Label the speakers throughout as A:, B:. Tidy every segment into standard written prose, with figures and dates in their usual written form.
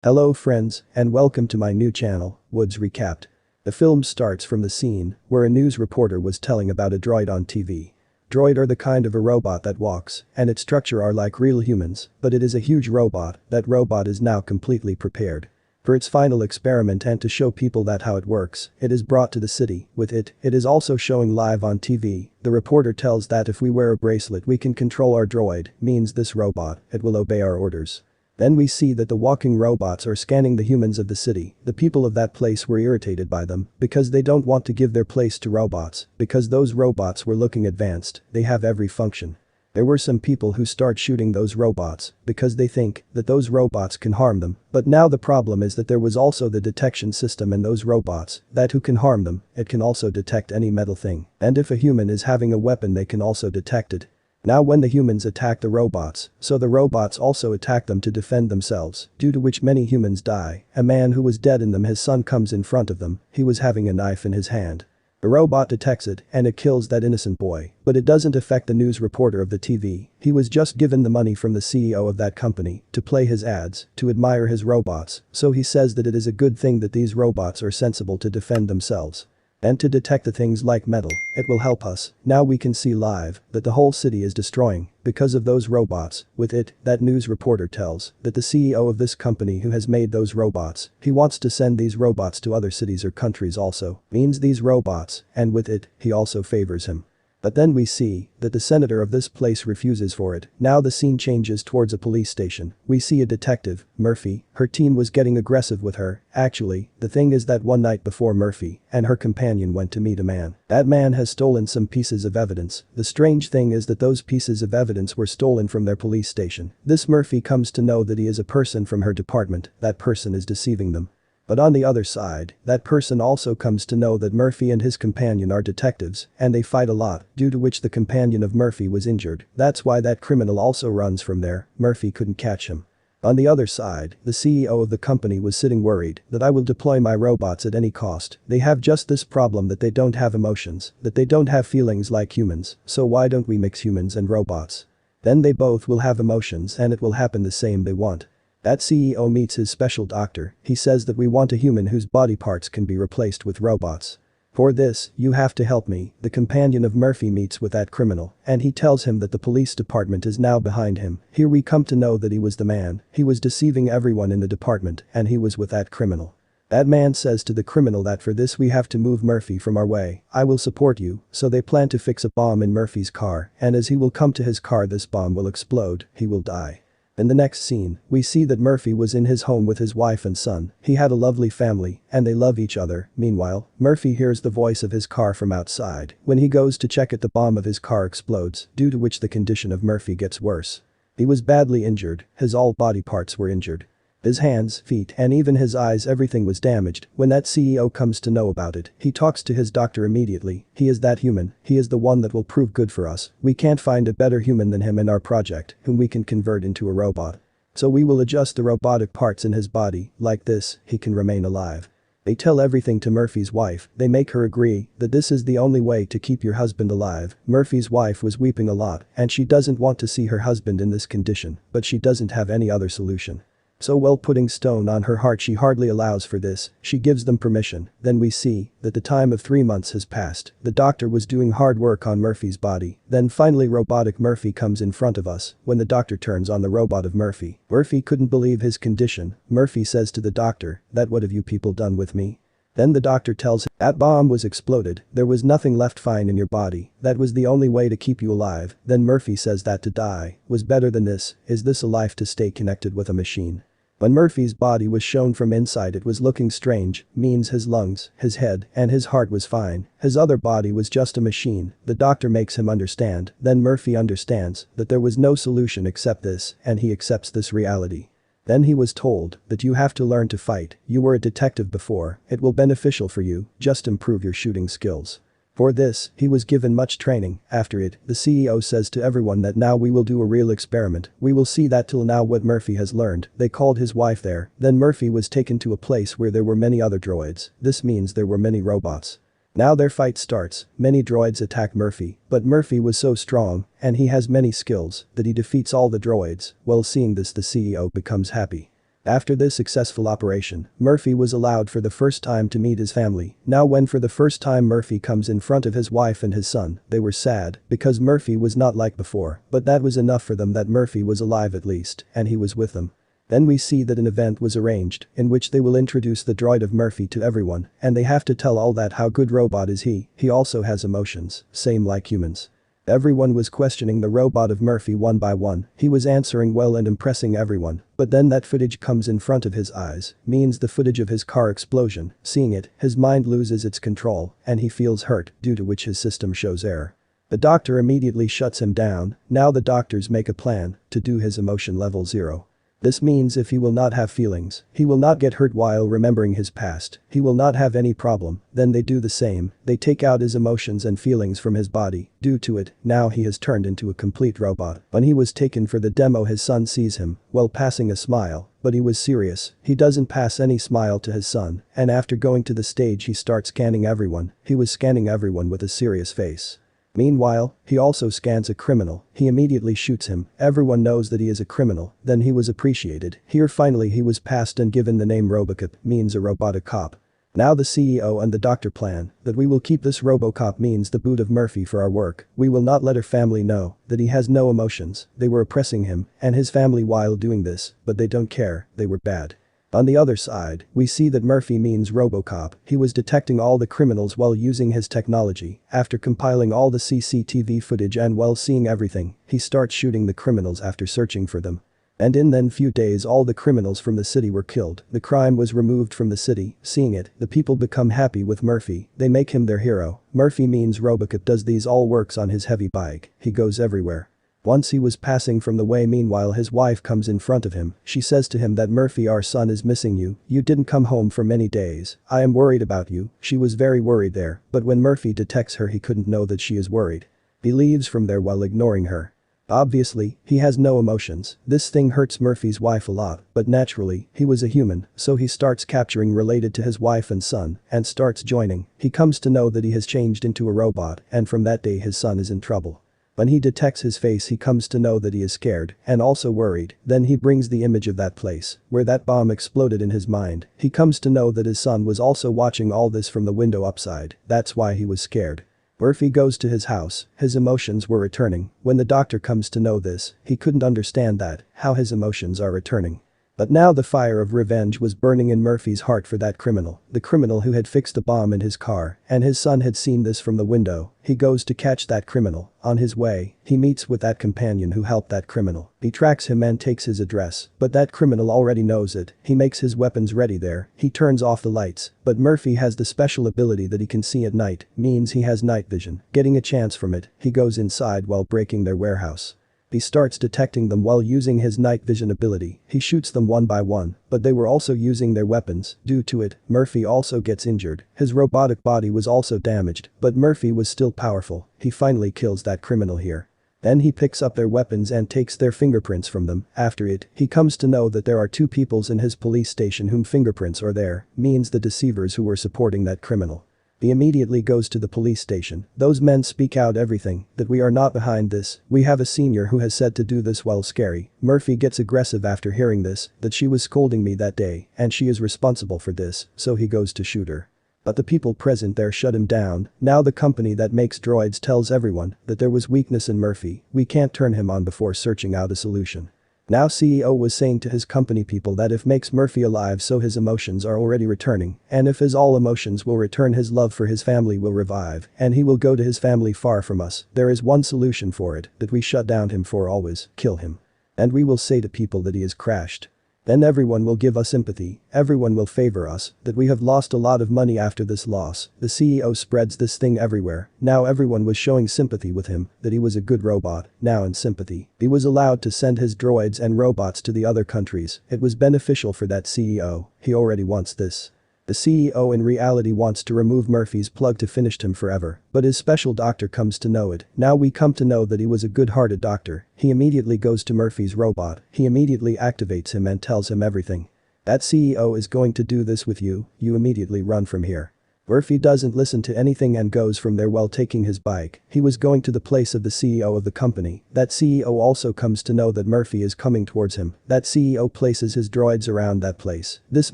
A: Hello friends, and welcome to my new channel, Woods Recapped. The film starts from the scene where a news reporter was telling about a droid on TV. Droid are the kind of a robot that walks, and its structure are like real humans, but it is a huge robot. That robot is now completely prepared for its final experiment, and to show people that how it works, it is brought to the city. With it is also showing live on TV. The reporter tells that if we wear a bracelet we can control our droid, means this robot, it will obey our orders. Then we see that the walking robots are scanning the humans of the city. The people of that place were irritated by them because they don't want to give their place to robots, because those robots were looking advanced, they have every function. There were some people who start shooting those robots because they think that those robots can harm them, but now the problem is that there was also the detection system in those robots that who can harm them, it can also detect any metal thing, and if a human is having a weapon they can also detect it. Now when the humans attack the robots, so the robots also attack them to defend themselves, due to which many humans die. A man who was dead in them, his son comes in front of them, he was having a knife in his hand. The robot detects it and it kills that innocent boy, but it doesn't affect the news reporter of the TV. He was just given the money from the CEO of that company to play his ads, to admire his robots, so he says that it is a good thing that these robots are sensible to defend themselves. And to detect the things like metal, it will help us. Now we can see live that the whole city is destroying because of those robots. With it, that news reporter tells that the CEO of this company who has made those robots, he wants to send these robots to other cities or countries also, means these robots, and with it, he also favors him. But then we see that the senator of this place refuses for it. Now the scene changes towards a police station. We see a detective, Murphy, her team was getting aggressive with her. Actually, the thing is that one night before Murphy and her companion went to meet a man. That man has stolen some pieces of evidence. The strange thing is that those pieces of evidence were stolen from their police station. This Murphy comes to know that he is a person from her department, that person is deceiving them. But on the other side, that person also comes to know that Murphy and his companion are detectives, and they fight a lot, due to which the companion of Murphy was injured. That's why that criminal also runs from there, Murphy couldn't catch him. On the other side, the CEO of the company was sitting worried that I will deploy my robots at any cost. They have just this problem that they don't have emotions, that they don't have feelings like humans, so why don't we mix humans and robots? Then they both will have emotions and it will happen the same they want. That CEO meets his special doctor. He says that we want a human whose body parts can be replaced with robots. For this, you have to help me. The companion of Murphy meets with that criminal, and he tells him that the police department is now behind him. Here we come to know that he was the man. He was deceiving everyone in the department, and he was with that criminal. That man says to the criminal that for this we have to move Murphy from our way. I will support you, so they plan to fix a bomb in Murphy's car, and as he will come to his car this bomb will explode, he will die. In the next scene, we see that Murphy was in his home with his wife and son. He had a lovely family, and they love each other. Meanwhile, Murphy hears the voice of his car from outside. When he goes to check it, the bomb of his car explodes, due to which the condition of Murphy gets worse. He was badly injured, his all body parts were injured. His hands, feet, and even his eyes, everything was damaged. When that CEO comes to know about it, he talks to his doctor immediately. He is that human, he is the one that will prove good for us. We can't find a better human than him in our project, whom we can convert into a robot. So we will adjust the robotic parts in his body, like this, he can remain alive. They tell everything to Murphy's wife. They make her agree that this is the only way to keep your husband alive. Murphy's wife was weeping a lot, and she doesn't want to see her husband in this condition, but she doesn't have any other solution. So while putting stone on her heart she hardly allows for this, she gives them permission. Then we see that the time of 3 months has passed. The doctor was doing hard work on Murphy's body. Then finally robotic Murphy comes in front of us. When the doctor turns on the robot of Murphy, Murphy couldn't believe his condition. Murphy says to the doctor, that what have you people done with me? Then the doctor tells him, that bomb was exploded, there was nothing left fine in your body, that was the only way to keep you alive. Then Murphy says that to die was better than this. Is this a life to stay connected with a machine? When Murphy's body was shown from inside it was looking strange, means his lungs, his head, and his heart was fine. His other body was just a machine. The doctor makes him understand. Then Murphy understands that there was no solution except this, and he accepts this reality. Then he was told that you have to learn to fight. You were a detective before, it will beneficial for you, just improve your shooting skills. For this, he was given much training. After it, the CEO says to everyone that now we will do a real experiment. We will see that till now what Murphy has learned. They called his wife there. Then Murphy was taken to a place where there were many other droids. This means there were many robots. Now their fight starts. Many droids attack Murphy, but Murphy was so strong, and he has many skills, that he defeats all the droids. While seeing this, the CEO becomes happy. After this successful operation, Murphy was allowed for the first time to meet his family. Now when for the first time Murphy comes in front of his wife and his son, they were sad, because Murphy was not like before, but that was enough for them that Murphy was alive at least, and he was with them. Then we see that an event was arranged, in which they will introduce the droid of Murphy to everyone, and they have to tell all that how good robot is he also has emotions, same like humans. Everyone was questioning the robot of Murphy one by one, he was answering well and impressing everyone, but then that footage comes in front of his eyes, means the footage of his car explosion, seeing it, his mind loses its control, and he feels hurt, due to which his system shows error. The doctor immediately shuts him down, now the doctors make a plan to do his emotion level 0. This means if he will not have feelings, he will not get hurt while remembering his past, he will not have any problem, then they do the same, they take out his emotions and feelings from his body, due to it, now he has turned into a complete robot. When he was taken for the demo his son sees him, well passing a smile, but he was serious, he doesn't pass any smile to his son, and after going to the stage he starts scanning everyone, he was scanning everyone with a serious face. Meanwhile, he also scans a criminal, he immediately shoots him, everyone knows that he is a criminal, then he was appreciated, here finally he was passed and given the name RoboCop, means a robotic cop. Now the CEO and the doctor plan that we will keep this RoboCop means the boot of Murphy for our work, we will not let her family know that he has no emotions, they were oppressing him and his family while doing this, but they don't care, they were bad. On the other side, we see that Murphy means RoboCop, he was detecting all the criminals while using his technology, after compiling all the CCTV footage and while seeing everything, he starts shooting the criminals after searching for them. And in then few days all the criminals from the city were killed, the crime was removed from the city, seeing it, the people become happy with Murphy, they make him their hero, Murphy means RoboCop does these all works on his heavy bike, he goes everywhere. Once he was passing from the way meanwhile his wife comes in front of him, she says to him that Murphy our son is missing you didn't come home for many days, I am worried about you, she was very worried there, but when Murphy detects her he couldn't know that she is worried. He leaves from there while ignoring her. Obviously, he has no emotions, this thing hurts Murphy's wife a lot, but naturally, he was a human, so he starts capturing related to his wife and son, and starts joining, he comes to know that he has changed into a robot, and from that day his son is in trouble. When he detects his face he comes to know that he is scared and also worried, then he brings the image of that place where that bomb exploded in his mind, he comes to know that his son was also watching all this from the window upside, that's why he was scared. Murphy goes to his house, his emotions were returning, when the doctor comes to know this, he couldn't understand that, how his emotions are returning. But now the fire of revenge was burning in Murphy's heart for that criminal, the criminal who had fixed the bomb in his car, and his son had seen this from the window, he goes to catch that criminal, on his way, he meets with that companion who helped that criminal, he tracks him and takes his address, but that criminal already knows it, he makes his weapons ready there, he turns off the lights, but Murphy has the special ability that he can see at night, means he has night vision, getting a chance from it, he goes inside while breaking their warehouse. He starts detecting them while using his night vision ability, he shoots them one by one, but they were also using their weapons, due to it, Murphy also gets injured, his robotic body was also damaged, but Murphy was still powerful, he finally kills that criminal here. Then he picks up their weapons and takes their fingerprints from them, after it, he comes to know that there are two peoples in his police station whom fingerprints are there, means the deceivers who were supporting that criminal. He immediately goes to the police station, those men speak out everything, that we are not behind this, we have a senior who has said to do this while scary, Murphy gets aggressive after hearing this, that she was scolding me that day, and she is responsible for this, so he goes to shoot her. But the people present there shut him down, now the company that makes droids tells everyone that there was weakness in Murphy, we can't turn him on before searching out a solution. Now CEO was saying to his company people that if makes Murphy alive so his emotions are already returning, and if his all emotions will return his love for his family will revive, and he will go to his family far from us, there is one solution for it, that we shut down him for always, kill him. And we will say to people that he is crashed. Then everyone will give us sympathy, everyone will favor us, that we have lost a lot of money after this loss, the CEO spreads this thing everywhere, now everyone was showing sympathy with him, that he was a good robot, now in sympathy, he was allowed to send his droids and robots to the other countries, it was beneficial for that CEO, he already wants this. The CEO in reality wants to remove Murphy's plug to finish him forever, but his special doctor comes to know it, now we come to know that he was a good-hearted doctor, he immediately goes to Murphy's robot, he immediately activates him and tells him everything. That CEO is going to do this with you immediately run from here. Murphy doesn't listen to anything and goes from there while taking his bike. He was going to the place of the CEO of the company. That CEO also comes to know that Murphy is coming towards him. That CEO places his droids around that place. This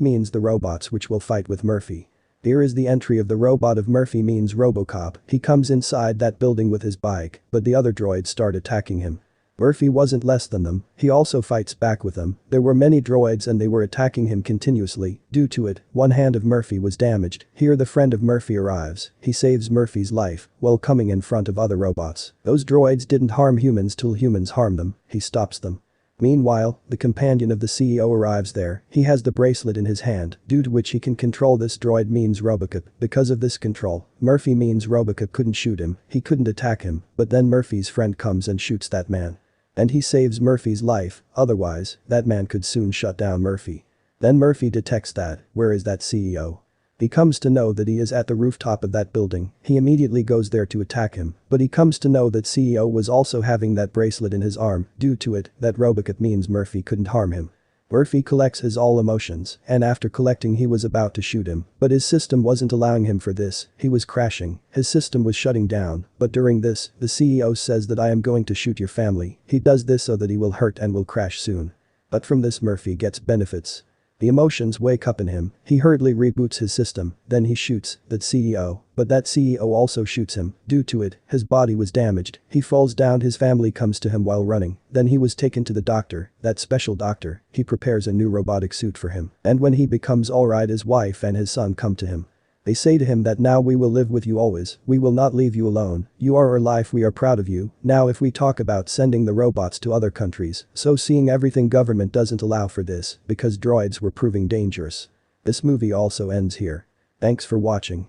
A: means the robots which will fight with Murphy. Here is the entry of the robot of Murphy means RoboCop. He comes inside that building with his bike, but the other droids start attacking him. Murphy wasn't less than them, he also fights back with them. There were many droids and they were attacking him continuously. Due to it, one hand of Murphy was damaged. Here the friend of Murphy arrives. He saves Murphy's life while coming in front of other robots. Those droids didn't harm humans till humans harm them. He stops them. Meanwhile, the companion of the CEO arrives there. He has the bracelet in his hand, due to which he can control this droid means RoboCop. Because of this control, Murphy means RoboCop couldn't shoot him, he couldn't attack him, but then Murphy's friend comes and shoots that man. And he saves Murphy's life, otherwise, that man could soon shut down Murphy. Then Murphy detects that, where is that CEO? He comes to know that he is at the rooftop of that building. He immediately goes there to attack him, but he comes to know that CEO was also having that bracelet in his arm. Due to it, that RoboCop means Murphy couldn't harm him. Murphy collects his all emotions, and after collecting he was about to shoot him, but his system wasn't allowing him for this. He was crashing, his system was shutting down, but during this, the CEO says that I am going to shoot your family. He does this so that he will hurt and will crash soon. But from this Murphy gets benefits. The emotions wake up in him, he hurriedly reboots his system, then he shoots that CEO, but that CEO also shoots him. Due to it, his body was damaged, he falls down, his family comes to him while running, then he was taken to the doctor, that special doctor, he prepares a new robotic suit for him, and when he becomes alright his wife and his son come to him. They say to him that now we will live with you always, we will not leave you alone, you are our life, we are proud of you. Now if we talk about sending the robots to other countries, so seeing everything government doesn't allow for this, because droids were proving dangerous. This movie also ends here. Thanks for watching.